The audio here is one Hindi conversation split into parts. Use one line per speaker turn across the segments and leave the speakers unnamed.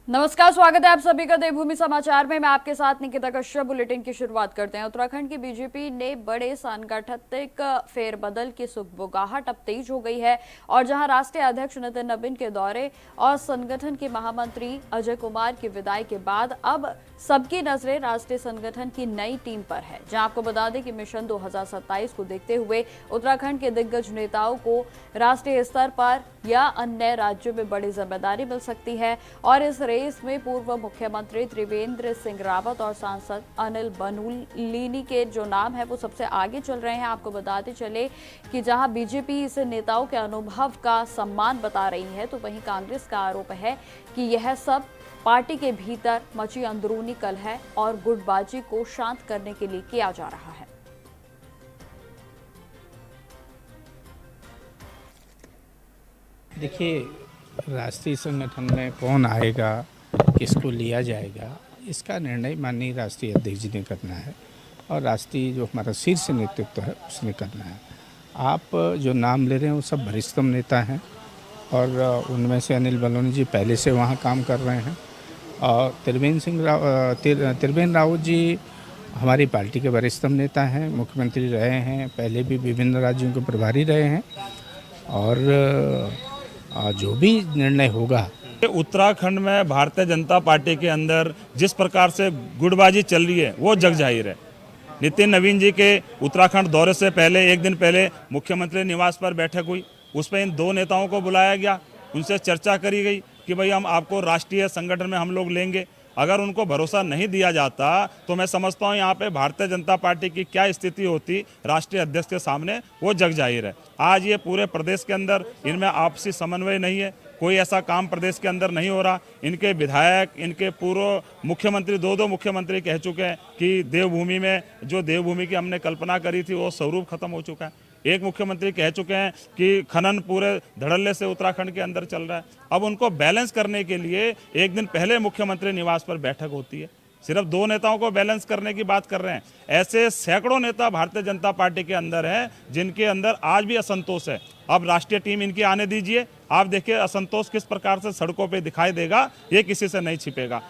नमस्कार, स्वागत है आप सभी का देवभूमि समाचार में। मैं आपके साथ निकिता कश्यप। बुलेटिन की शुरुआत करते हैं। उत्तराखंड की बीजेपी ने बड़े सांगठनिक फेरबदल की सुगबुगाहट अब तेज हो गई है और जहां राष्ट्रीय अध्यक्ष नितिन नवीन के दौरे और संगठन के महामंत्री अजय कुमार की विदाई के बाद अब सबकी नजरें राष्ट्रीय संगठन की नई टीम पर है। जहां आपको बता दें कि मिशन 2027 को देखते हुए उत्तराखंड के दिग्गज नेताओं को राष्ट्रीय स्तर पर या अन्य राज्यों में बड़ी जिम्मेदारी मिल सकती है और इस रेस में पूर्व मुख्यमंत्री त्रिवेंद्र सिंह रावत और सांसद अनिल बनूलिनी के जो नाम है वो सबसे आगे चल रहे हैं। आपको बताते चले कि जहां बीजेपी इस नेताओं के अनुभव का सम्मान बता रही है, तो वहीं कांग्रेस का आरोप है कि यह सब पार्टी के भीतर मची अंदरूनी कलह और गुटबाजी को शांत करने के लिए किया जा रहा है।
देखिए, राष्ट्रीय संगठन में कौन आएगा, किसको लिया जाएगा, इसका निर्णय माननीय राष्ट्रीय अध्यक्ष जी ने करना है और राष्ट्रीय जो हमारा शीर्ष नेतृत्व है उसने करना है। आप जो नाम ले रहे हैं वो सब वरिष्ठतम नेता हैं और उनमें से अनिल बलूनी जी पहले से वहाँ काम कर रहे हैं और त्रिवेंद्र रावत जी हमारी पार्टी के वरिष्ठतम नेता हैं, मुख्यमंत्री रहे हैं, पहले भी विभिन्न राज्यों के प्रभारी रहे हैं और जो भी निर्णय होगा।
उत्तराखंड में भारतीय जनता पार्टी के अंदर जिस प्रकार से गुटबाजी चल रही है वो जग जाहिर है। नितिन नवीन जी के उत्तराखंड दौरे से पहले एक दिन पहले मुख्यमंत्री निवास पर बैठक हुई, उस पर इन दो नेताओं को बुलाया गया, उनसे चर्चा करी गई कि भाई हम आपको राष्ट्रीय संगठन में हम लोग लेंगे। अगर उनको भरोसा नहीं दिया जाता तो मैं समझता हूँ यहाँ पे भारतीय जनता पार्टी की क्या स्थिति होती राष्ट्रीय अध्यक्ष के सामने, वो जग जाहिर है। आज ये पूरे प्रदेश के अंदर इनमें आपसी समन्वय नहीं है, कोई ऐसा काम प्रदेश के अंदर नहीं हो रहा। इनके विधायक, इनके पूर्व मुख्यमंत्री, दो मुख्यमंत्री कह चुके हैं कि देवभूमि में जो देवभूमि की हमने कल्पना करी थी वो स्वरूप खत्म हो चुका है। एक मुख्यमंत्री कह चुके हैं कि खनन पूरे धड़ल्ले से उत्तराखंड के अंदर चल रहा है। अब उनको बैलेंस करने के लिए एक दिन पहले मुख्यमंत्री निवास पर बैठक होती है। सिर्फ दो नेताओं को बैलेंस करने की बात कर रहे हैं। ऐसे सैकड़ों नेता भारतीय जनता पार्टी के अंदर हैं जिनके अंदर आज भी असंतोष है। अब राष्ट्रीय टीम इनकी आने दीजिए, आप देखिए असंतोष किस प्रकार से सड़कों पे दिखाई देगा, ये किसी से नहीं छिपेगा।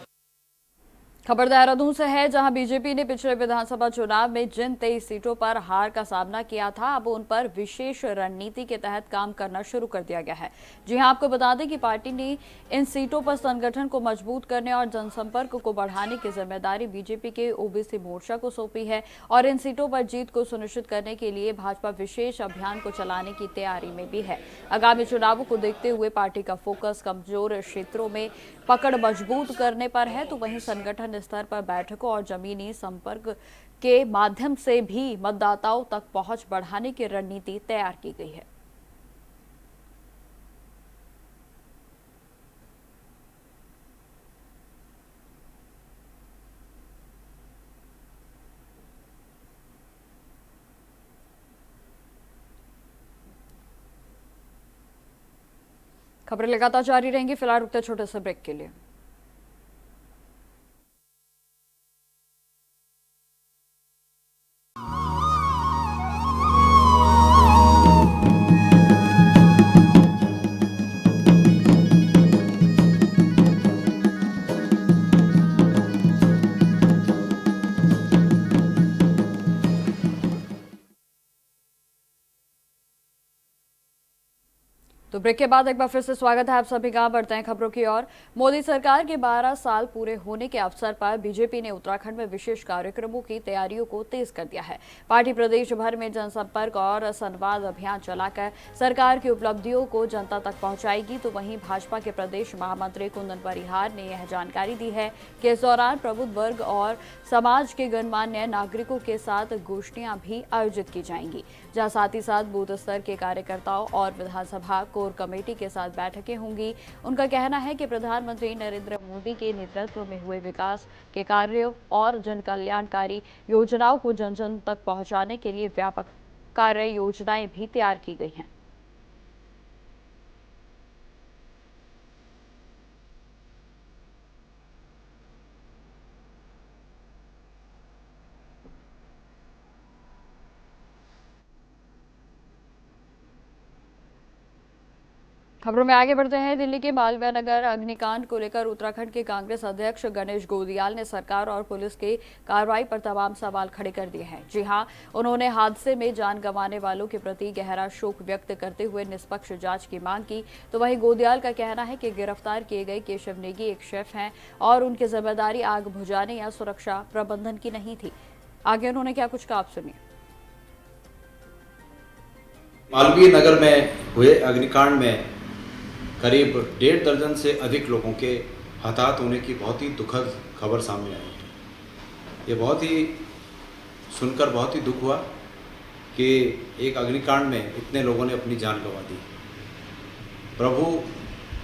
खबर देहरादून से है, जहां बीजेपी ने पिछले विधानसभा चुनाव में जिन 23 सीटों पर हार का सामना किया था, अब उन पर विशेष रणनीति के तहत काम करना शुरू कर दिया गया है। जी हां, आपको बता दें कि पार्टी ने इन सीटों पर संगठन को मजबूत करने और जनसंपर्क को बढ़ाने की जिम्मेदारी बीजेपी के ओबीसी मोर्चा को सौंपी है और इन सीटों पर जीत को सुनिश्चित करने के लिए भाजपा विशेष अभियान को चलाने की तैयारी में भी है। आगामी चुनावों को देखते हुए पार्टी का फोकस कमजोर क्षेत्रों में पकड़ मजबूत करने पर है, तो वहीं संगठन स्तर पर बैठकों और जमीनी संपर्क के माध्यम से भी मतदाताओं तक पहुंच बढ़ाने की रणनीति तैयार की गई है। खबरें लगातार जारी रहेंगी, फिलहाल रुकते छोटे से ब्रेक के लिए। तो ब्रेक के बाद एक बार फिर से स्वागत है आप सभी का। बढ़ते हैं खबरों की ओर। मोदी सरकार के 12 साल पूरे होने के अवसर पर बीजेपी ने उत्तराखंड में विशेष कार्यक्रमों की तैयारियों को तेज कर दिया है। पार्टी प्रदेश भर में जनसंपर्क और संवाद अभियान चलाकर सरकार की उपलब्धियों को जनता तक पहुंचाएगी। तो वहीं भाजपा के प्रदेश महामंत्री कुंदन परिहार ने यह जानकारी दी है कि इस दौरान प्रबुद्ध वर्ग और समाज के गणमान्य नागरिकों के साथ गोष्ठियां भी आयोजित की जाएंगी, जहां साथ ही साथ बूथ स्तर के कार्यकर्ताओं और विधानसभा कोर कमेटी के साथ बैठकें होंगी। उनका कहना है कि प्रधानमंत्री नरेंद्र मोदी के नेतृत्व में हुए विकास के कार्यों और जन कल्याणकारी योजनाओं को जन जन तक पहुंचाने के लिए व्यापक कार्य योजनाएं भी तैयार की गई हैं। खबरों में आगे बढ़ते हैं। दिल्ली के मालवीय नगर अग्निकांड को लेकर उत्तराखंड के कांग्रेस अध्यक्ष गणेश गोदियाल ने सरकार और पुलिस की कार्रवाई पर तमाम सवाल खड़े कर दिए हैं। जी हां, उन्होंने हादसे में जान गंवाने वालों के प्रति गहरा शोक व्यक्त करते हुए निष्पक्ष जांच की मांग की। तो वहीं गोदियाल का कहना है कि गिरफ्तार किए गए केशव नेगी एक शेफ हैं और उनकी जिम्मेदारी आग बुझाने या सुरक्षा प्रबंधन की नहीं थी। आगे उन्होंने क्या कुछ कहा, आप सुनिए।
मालवीय नगर में हुए अग्निकांड में करीब 1.5 दर्जन से अधिक लोगों के हताहत होने की बहुत ही दुखद खबर सामने आई है। ये बहुत ही सुनकर बहुत ही दुख हुआ कि एक अग्निकांड में इतने लोगों ने अपनी जान गंवा दी। प्रभु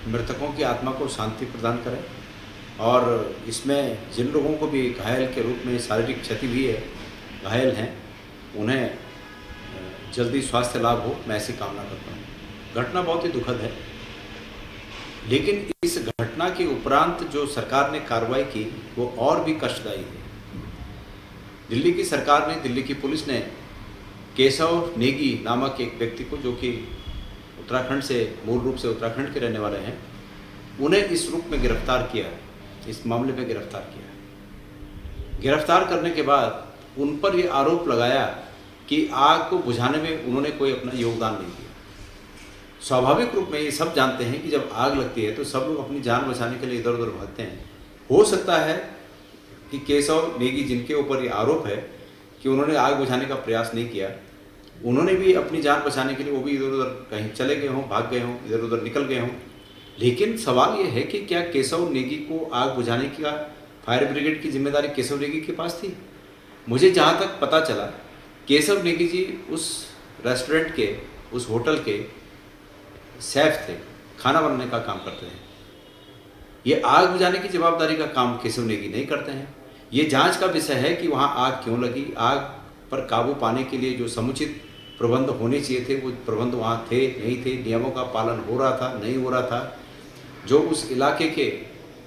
मृतकों की आत्मा को शांति प्रदान करे और इसमें जिन लोगों को भी घायल के रूप में शारीरिक क्षति भी है, घायल हैं, उन्हें जल्दी स्वास्थ्य लाभ हो, मैं ऐसी कामना करता हूँ। घटना बहुत ही दुखद है, लेकिन इस घटना के उपरांत जो सरकार ने कार्रवाई की वो और भी कष्टदायी है। दिल्ली की सरकार ने, दिल्ली की पुलिस ने केशव नेगी नामक एक व्यक्ति को, जो कि उत्तराखंड से, मूल रूप से उत्तराखंड के रहने वाले हैं, उन्हें इस रूप में गिरफ्तार किया, इस मामले में गिरफ्तार किया। गिरफ्तार करने के बाद उन पर ये आरोप लगाया कि आग को बुझाने में उन्होंने कोई अपना योगदान नहीं दिया। स्वाभाविक रूप में ये सब जानते हैं कि जब आग लगती है तो सब लोग अपनी जान बचाने के लिए इधर उधर भागते हैं। हो सकता है कि केशव नेगी, जिनके ऊपर ये आरोप है कि उन्होंने आग बुझाने का प्रयास नहीं किया, उन्होंने भी अपनी जान बचाने के लिए वो भी इधर उधर कहीं चले गए हों, भाग गए हों, इधर उधर निकल गए हों। लेकिन सवाल ये है कि क्या केशव नेगी को आग बुझाने का फायर ब्रिगेड की जिम्मेदारी केशव नेगी के पास थी? मुझे जहाँ तक पता चला, केशव नेगी जी उस रेस्टोरेंट के, उस होटल के शेफ थे, खाना बनाने का काम करते हैं। ये आग बुझाने की जवाबदारी का काम केशव नेगी नहीं करते हैं। ये जांच का विषय है कि वहाँ आग क्यों लगी, आग पर काबू पाने के लिए जो समुचित प्रबंध होने चाहिए थे वो प्रबंध वहाँ थे नहीं थे, नियमों का पालन हो रहा था नहीं हो रहा था। जो उस इलाके के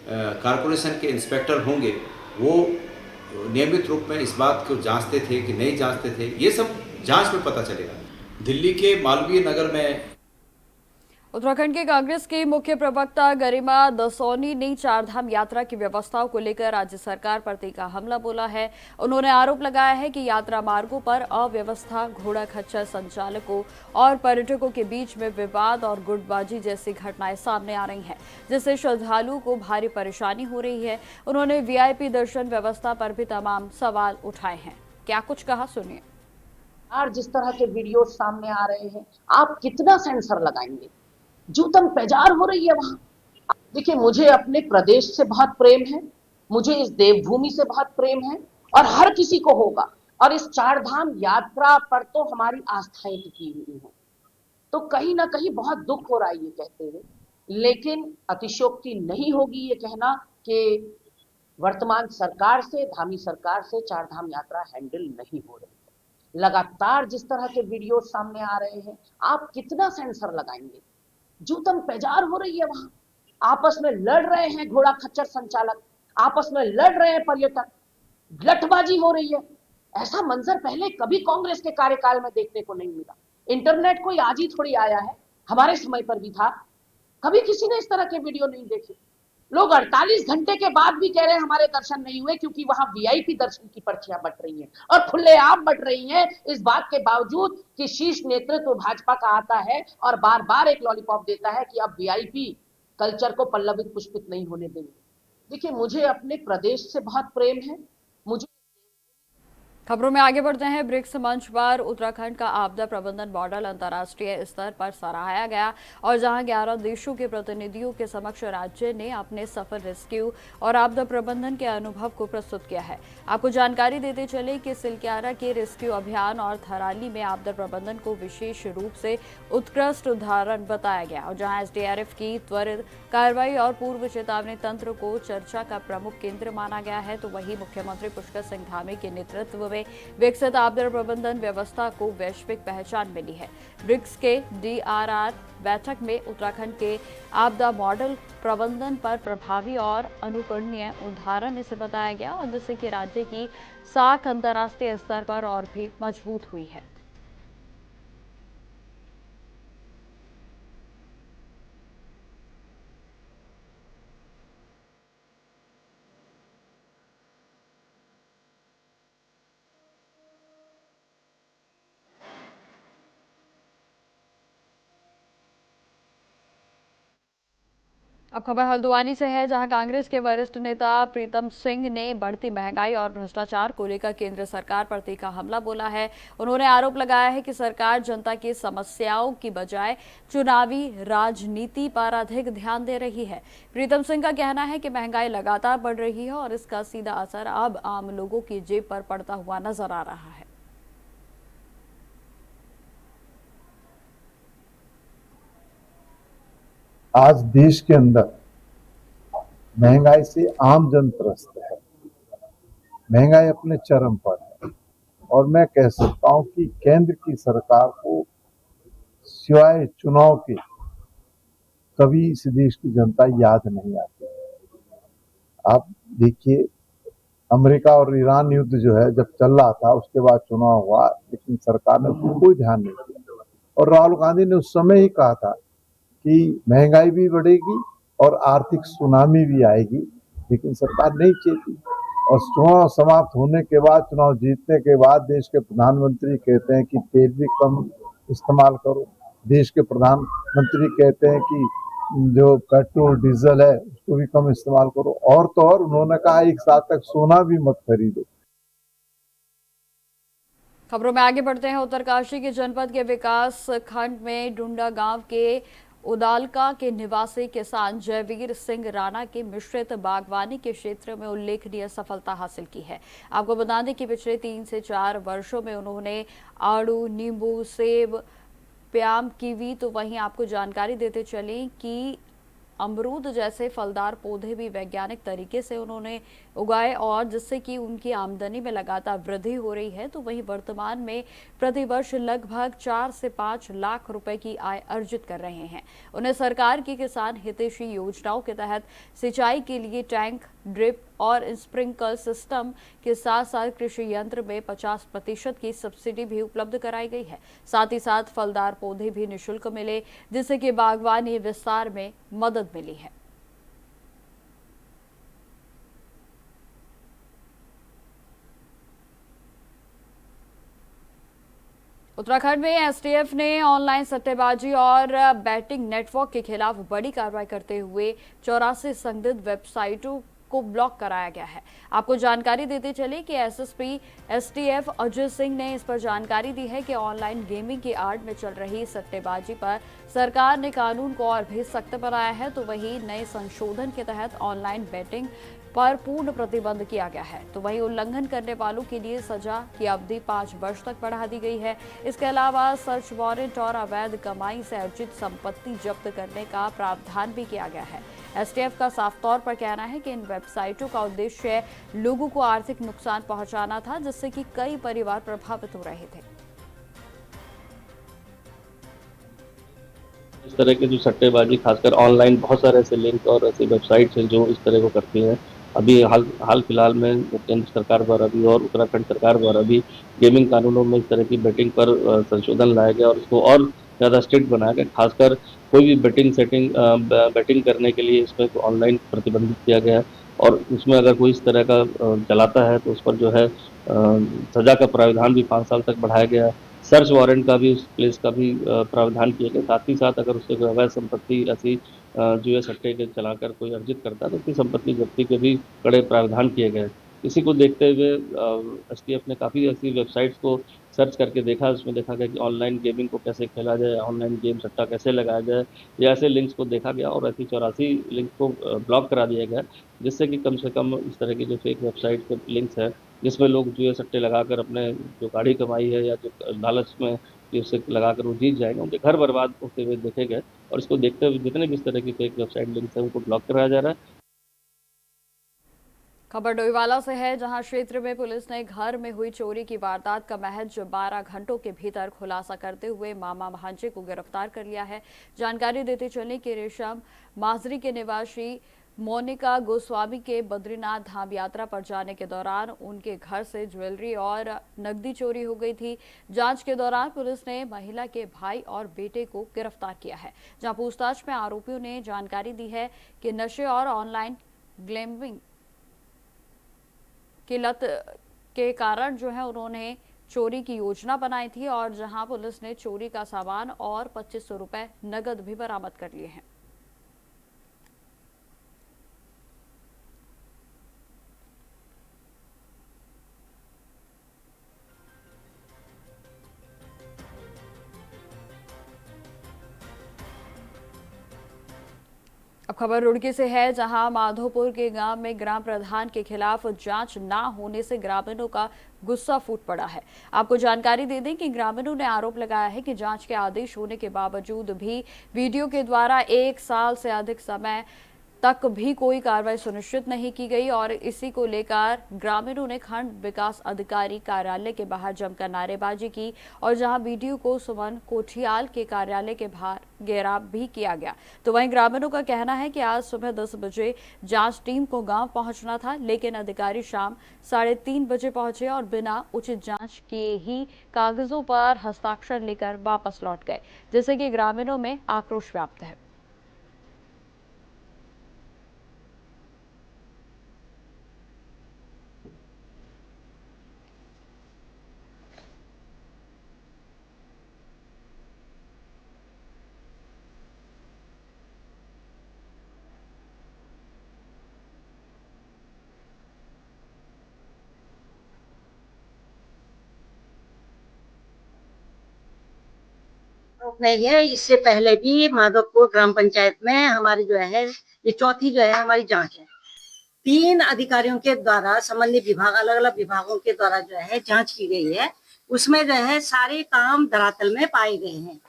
कारपोरेशन के इंस्पेक्टर होंगे वो नियमित रूप में इस बात को जांचते थे कि नहीं जांचते थे, ये सब जांच में पता चलेगा। दिल्ली के मालवीय नगर में
उत्तराखंड के कांग्रेस के मुख्य प्रवक्ता गरिमा दसौनी ने चारधाम यात्रा की व्यवस्थाओं को लेकर राज्य सरकार पर तीखा हमला बोला है। उन्होंने आरोप लगाया है कि यात्रा मार्गों पर अव्यवस्था, घोड़ा खच्चर संचालकों और पर्यटकों के बीच में विवाद और गुटबाजी जैसी घटनाएं सामने आ रही हैं, जिससे श्रद्धालुओं को भारी परेशानी हो रही है। उन्होंने वीआईपी दर्शन व्यवस्था पर भी तमाम सवाल उठाए हैं। क्या कुछ कहा, सुनिए।
और जिस तरह के वीडियो सामने आ रहे हैं, आप कितना सेंसर लगाएंगे? जूतम पेजार हो रही है वहां। देखिए, मुझे अपने प्रदेश से बहुत प्रेम है, मुझे इस देवभूमि से बहुत प्रेम है और हर किसी को होगा। और इस चारधाम यात्रा पर तो हमारी आस्थाएं टिकी हुई हैं, तो कहीं ना कहीं बहुत दुख हो रहा है ये कहते हुए। लेकिन अतिशयोक्ति नहीं होगी ये कहना कि वर्तमान सरकार से, धामी सरकार से चारधाम यात्रा हैंडल नहीं हो रही। लगातार जिस तरह के वीडियो सामने आ रहे हैं, आप कितना सेंसर लगाएंगे? जूतम पेजार हो रही है वहां। आपस में लड़ रहे हैं घोड़ा खच्चर संचालक, आपस में लड़ रहे हैं पर्यटक, लठबाजी हो रही है। ऐसा मंजर पहले कभी कांग्रेस के कार्यकाल में देखने को नहीं मिला। इंटरनेट कोई आज ही थोड़ी आया है, हमारे समय पर भी था। कभी किसी ने इस तरह के वीडियो नहीं देखे। लोग 48 घंटे के बाद भी कह रहे हैं हमारे दर्शन नहीं हुए, क्योंकि वहां वीआईपी दर्शन की पर्चियां बंट रही हैं और खुलेआम बंट रही हैं, इस बात के बावजूद कि शीर्ष नेतृत्व भाजपा का आता है और बार बार एक लॉलीपॉप देता है कि अब वीआईपी कल्चर को पल्लवित पुष्पित नहीं होने देंगे। देखिए, मुझे अपने प्रदेश से बहुत प्रेम है। मुझे
खबरों में आगे बढ़ते हैं। ब्रिक्स मंच पर उत्तराखंड का आपदा प्रबंधन मॉडल अंतर्राष्ट्रीय स्तर पर सराहाया गया और जहां 11 देशों के प्रतिनिधियों के समक्ष राज्य ने अपने सफल रेस्क्यू और आपदा प्रबंधन के अनुभव को प्रस्तुत किया है। आपको जानकारी देते चले कि सिलक्यारा के रेस्क्यू अभियान और थराली में आपदा प्रबंधन को विशेष रूप से उत्कृष्ट उदाहरण बताया गया और जहां एसडीआरएफ की त्वरित कार्रवाई और पूर्व चेतावनी तंत्र को चर्चा का प्रमुख केंद्र माना गया है। तो वहीं मुख्यमंत्री पुष्कर सिंह धामी के नेतृत्व में विकसित आपदा प्रबंधन व्यवस्था को वैश्विक पहचान मिली है। ब्रिक्स के डीआरआर बैठक में उत्तराखंड के आपदा मॉडल प्रबंधन पर प्रभावी और अनुकरणीय उदाहरण इसे बताया गया और जिससे कि राज्य की साख अंतर्राष्ट्रीय स्तर पर और भी मजबूत हुई है। अब खबर हल्द्वानी से है, जहां कांग्रेस के वरिष्ठ नेता प्रीतम सिंह ने बढ़ती महंगाई और भ्रष्टाचार को लेकर केंद्र सरकार पर तीखा हमला बोला है। उन्होंने आरोप लगाया है कि सरकार जनता की समस्याओं की बजाय चुनावी राजनीति पर अधिक ध्यान दे रही है। प्रीतम सिंह का कहना है कि महंगाई लगातार बढ़ रही है और इसका सीधा असर अब आम लोगों की जेब पर पड़ता हुआ नजर आ रहा है।
आज देश के अंदर महंगाई से आम जन त्रस्त है। महंगाई अपने चरम पर है और मैं कह सकता हूं कि केंद्र की सरकार को सिवाय चुनाव के कभी इस देश की जनता याद नहीं आती। आप देखिए, अमेरिका और ईरान युद्ध जो है जब चल रहा था, उसके बाद चुनाव हुआ, लेकिन सरकार ने कोई ध्यान नहीं दिया। और राहुल गांधी ने उस समय ही कहा था कि महंगाई भी बढ़ेगी और आर्थिक सुनामी भी आएगी, लेकिन सरकार नहीं चेती। और चुनाव समाप्त होने के बाद, चुनाव जीतने के बाद देश के प्रधानमंत्री कहते हैं कि तेल भी कम इस्तेमाल करो। देश के प्रधानमंत्री कहते हैं कि जो पेट्रोल डीजल है उसको भी कम इस्तेमाल करो। और तो और उन्होंने कहा 1 साल तक सोना भी मत खरीदो।
खबरों में आगे बढ़ते हैं। उत्तरकाशी के जनपद के विकास खंड में डुंडा गांव के उदालका के निवासी किसान जयवीर सिंह राणा की मिश्रित बागवानी के क्षेत्र में उल्लेखनीय सफलता हासिल की है। आपको बता दें कि पिछले 3 से 4 वर्षों में उन्होंने आड़ू, नींबू, सेब, प्याम, कीवी, तो वहीं आपको जानकारी देते चलें कि अमरूद जैसे फलदार पौधे भी वैज्ञानिक तरीके से उन्होंने उगाए और जिससे कि उनकी आमदनी में लगातार वृद्धि हो रही है। तो वहीं वर्तमान में प्रतिवर्ष लगभग 4 से 5 लाख रुपए की आय अर्जित कर रहे हैं। उन्हें सरकार की किसान हितैषी योजनाओं के तहत सिंचाई के लिए टैंक, ड्रिप और स्प्रिंकल सिस्टम के साथ साथ कृषि यंत्र में 50% की सब्सिडी भी उपलब्ध कराई गई है। साथ ही साथ फलदार पौधे भी निःशुल्क मिले, जिससे कि बागवानी विस्तार में मदद मिली है। उत्तराखंड में एसटीएफ ने ऑनलाइन सट्टेबाजी और बैटिंग नेटवर्क के खिलाफ बड़ी कार्रवाई करते हुए 84 संदिग्ध वेबसाइटों को ब्लॉक कराया गया है। आपको जानकारी देते चले कि एसएसपी एसटीएफ अजय सिंह ने इस पर जानकारी दी है कि ऑनलाइन गेमिंग की आड़ में चल रही सट्टेबाजी पर सरकार ने कानून को और भी सख्त बनाया है। तो वहीं नए संशोधन के तहत ऑनलाइन बैटिंग पर पूर्ण प्रतिबंध किया गया है। तो वहीं उल्लंघन करने वालों के लिए सजा की अवधि 5 वर्ष तक बढ़ा दी गई है। इसके अलावा सर्च वारंट और अवैध कमाई से अर्जित संपत्ति जब्त करने का प्रावधान भी किया गया है। एसटीएफ का साफ तौर पर कहना है कि इन वेबसाइटों का उद्देश्य लोगों को आर्थिक नुकसान पहुंचाना था, जिससे कि कई परिवार प्रभावित हो रहे थे।
इस तरह के जो सट्टेबाजी, खासकर ऑनलाइन बहुत सारे ऐसे लिंक और ऐसी वेबसाइट्स हैं जो इस तरह को करती हैं। अभी हाल फिलहाल में केंद्र सरकार द्वारा भी और उत्तराखंड सरकार द्वारा भी गेमिंग कानूनों में इस तरह की बैटिंग पर संशोधन लाया गया और इसको और ज़्यादा स्ट्रिक्ट बनाया गया। खासकर कोई भी बैटिंग करने के लिए इसमें ऑनलाइन प्रतिबंधित किया गया है और उसमें अगर कोई इस तरह का चलाता है तो उस पर जो है सजा का प्रावधान भी 5 साल तक बढ़ाया गया है। सर्च वारंट का भी, उस प्लेस का भी प्रावधान किया गया। साथ ही साथ अगर उससे कोई अवैध संपत्ति ऐसी जुए सट्टे के चलाकर कोई अर्जित करता है तो उसकी संपत्ति जब्ती के भी कड़े प्रावधान किए गए। इसी को देखते हुए एसटीएफ ने काफ़ी ऐसी वेबसाइट्स को सर्च करके देखा। उसमें देखा गया कि ऑनलाइन गेमिंग को कैसे खेला जाए, ऑनलाइन गेम सट्टा कैसे लगाया जाए, या ऐसे लिंक्स को देखा गया और ऐसी 84 लिंक को ब्लॉक करा दिया गया, जिससे कि कम से कम इस तरह की जो फेक वेबसाइट के लिंक्स हैं जिसमें लोग जुए सट्टे लगाकर अपने जो गाढ़ी कमाई है या जो लालच में कि उससे लगाकर वो जीत जाएंगे, उनके घर बर्बाद होते हुए देखे गए। और इसको देखते हुए जितने भी इस तरह की फेक वेबसाइट लिंक्स हैं उनको ब्लॉक कराया जा रहा है।
खबर डोईवाला से है, जहां क्षेत्र में पुलिस ने घर में हुई चोरी की वारदात का महज 12 घंटों के भीतर खुलासा करते हुए मामा भांजे को गिरफ्तार कर लिया है। जानकारी देते चले कि रेशम माजरी के निवासी मोनिका गोस्वामी के बद्रीनाथ धाम यात्रा पर जाने के दौरान उनके घर से ज्वेलरी और नकदी चोरी हो गई थी। जांच के दौरान पुलिस ने महिला के भाई और बेटे को गिरफ्तार किया है, जहां पूछताछ में आरोपियों ने जानकारी दी है कि नशे और ऑनलाइन ग्लैमिंग की लत के कारण जो है उन्होंने चोरी की योजना बनाई थी और जहां पुलिस ने चोरी का सामान और 2500 रुपए नगद भी बरामद कर लिए हैं। खबर रुड़की से है, जहां माधोपुर के गांव में ग्राम प्रधान के खिलाफ जांच ना होने से ग्रामीणों का गुस्सा फूट पड़ा है। आपको जानकारी दे दें कि ग्रामीणों ने आरोप लगाया है कि जांच के आदेश होने के बावजूद भी वीडियो के द्वारा 1 साल से अधिक समय तक भी कोई कार्रवाई सुनिश्चित नहीं की गई और इसी को लेकर ग्रामीणों ने खंड विकास अधिकारी कार्यालय के बाहर जमकर नारेबाजी की और जहां वीडियो को सुमन कोठियाल के कार्यालय के बाहर घेराव भी किया गया। तो वहीं ग्रामीणों का कहना है कि आज सुबह 10 बजे जांच टीम को गांव पहुंचना था, लेकिन अधिकारी शाम 3:30 बजे पहुंचे और बिना उचित जांच किए ही कागजों पर हस्ताक्षर लेकर वापस लौट गए, जिससे कि ग्रामीणों में आक्रोश व्याप्त है।
नहीं है। इससे पहले भी माधवपुर ग्राम पंचायत में हमारी जो है ये चौथी जो है हमारी जांच है। 3 अधिकारियों के द्वारा संबंधित विभाग अलग अलग विभागों के द्वारा जो है जांच की गई है। उसमें जो है सारे काम धरातल में पाए गए हैं।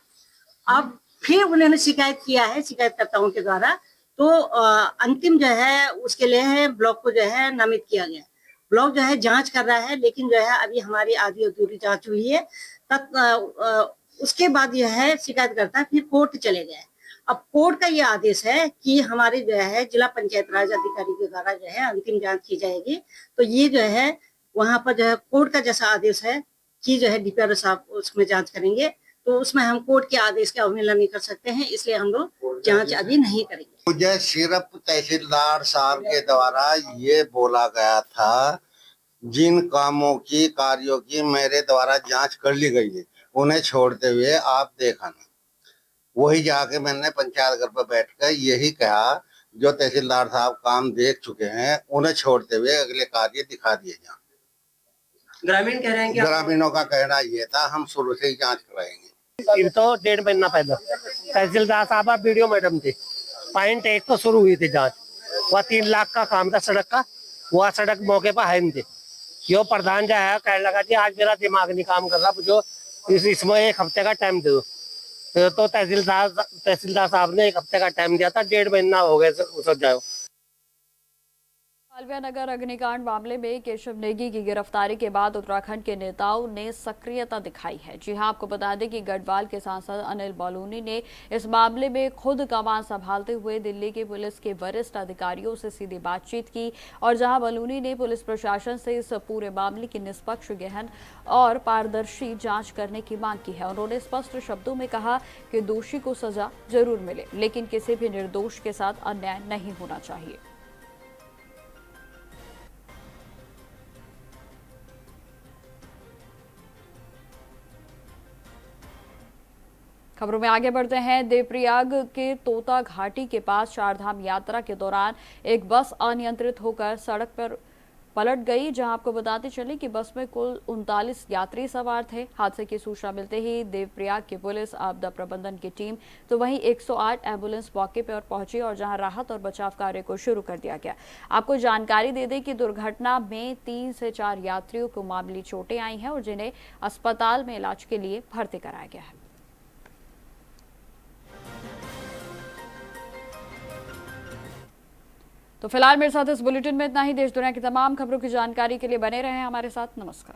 अब फिर उन्होंने शिकायत किया है शिकायतकर्ताओं के द्वारा, तो अंतिम जो है उसके लिए ब्लॉक को जो है नामित किया गया। ब्लॉक जो है जांच कर रहा है, लेकिन जो है अभी हमारी आधी अधूरी जांच हुई है। तब उसके बाद यह है शिकायतकर्ता फिर कोर्ट चले गए। अब कोर्ट का ये आदेश है कि हमारे जो है जिला पंचायत राज अधिकारी के द्वारा जो है अंतिम जांच की जाएगी। तो ये जो है वहां पर जो है कोर्ट का जैसा आदेश है कि जो है डीपीआर साहब उसमें जांच करेंगे, तो उसमें हम कोर्ट के आदेश का अवहेलना नहीं कर सकते हैं, इसलिए हम लोग जांच अभी नहीं करेंगे।
मुझे सिर्फ तहसीलदार साहब के द्वारा ये बोला गया था, जिन कामों की कार्यों की मेरे द्वारा जांच कर ली गई है उन्हें छोड़ते हुए आप देखा ना। वही जाके मैंने पंचायत घर पर बैठकर यही कहा, जो तहसीलदार साहब काम देख चुके हैं उन्हें छोड़ते हुए अगले कार्य दिखा दिए जाए।
ग्रामीण कह रहे हैं कि
ग्रामीणों का कहना ये था हम शुरू से ही जांच कराएंगे।
फिर तो 1.5 महीना पहले तहसीलदार साहब और वीडियो मैडम थे। पॉइंट 1 तो शुरू हुई थी जांच, वह 3 लाख का काम था सड़क का, वह सड़क मौके पर है नहीं थे। यो प्रधान जो है कहने लगा जी आज मेरा दिमाग नहीं काम कर रहा, जो इसमें 1 हफ्ते का टाइम दे दो। तो तहसीलदार साहब ने 1 हफ्ते का टाइम दिया था, 1.5 महीना हो गया उस जाओ।
मालवीय नगर अग्निकांड मामले में केशव नेगी की गिरफ्तारी के बाद उत्तराखंड के नेताओं ने सक्रियता दिखाई है। जी हां, आपको बता दें कि गढ़वाल के सांसद अनिल बलूनी ने इस मामले में खुद कमान संभालते हुए दिल्ली की पुलिस के वरिष्ठ अधिकारियों से सीधी बातचीत की और जहां बलूनी ने पुलिस प्रशासन से इस पूरे मामले की निष्पक्ष, गहन और पारदर्शी जांच करने की मांग की है। उन्होंने स्पष्ट शब्दों में कहा कि दोषी को सजा जरूर मिले, लेकिन किसी भी निर्दोष के साथ अन्याय नहीं होना चाहिए। खबरों में आगे बढ़ते हैं। देवप्रयाग के तोता घाटी के पास चारधाम यात्रा के दौरान एक बस अनियंत्रित होकर सड़क पर पलट गई, जहां आपको बताते चले कि बस में कुल 39 यात्री सवार थे। हादसे की सूचना मिलते ही देवप्रयाग की पुलिस, आपदा प्रबंधन की टीम तो वहीं 108 एम्बुलेंस मौके पर पहुंची और जहां राहत और बचाव कार्य को शुरू कर दिया गया। आपको जानकारी दे दें कि दुर्घटना में 3 से 4 यात्रियों को मामूली चोटें आई हैं और जिन्हें अस्पताल में इलाज के लिए भर्ती कराया गया है। तो फिलहाल मेरे साथ इस बुलेटिन में इतना ही। देश दुनिया की तमाम खबरों की जानकारी के लिए बने रहें हमारे साथ। नमस्कार।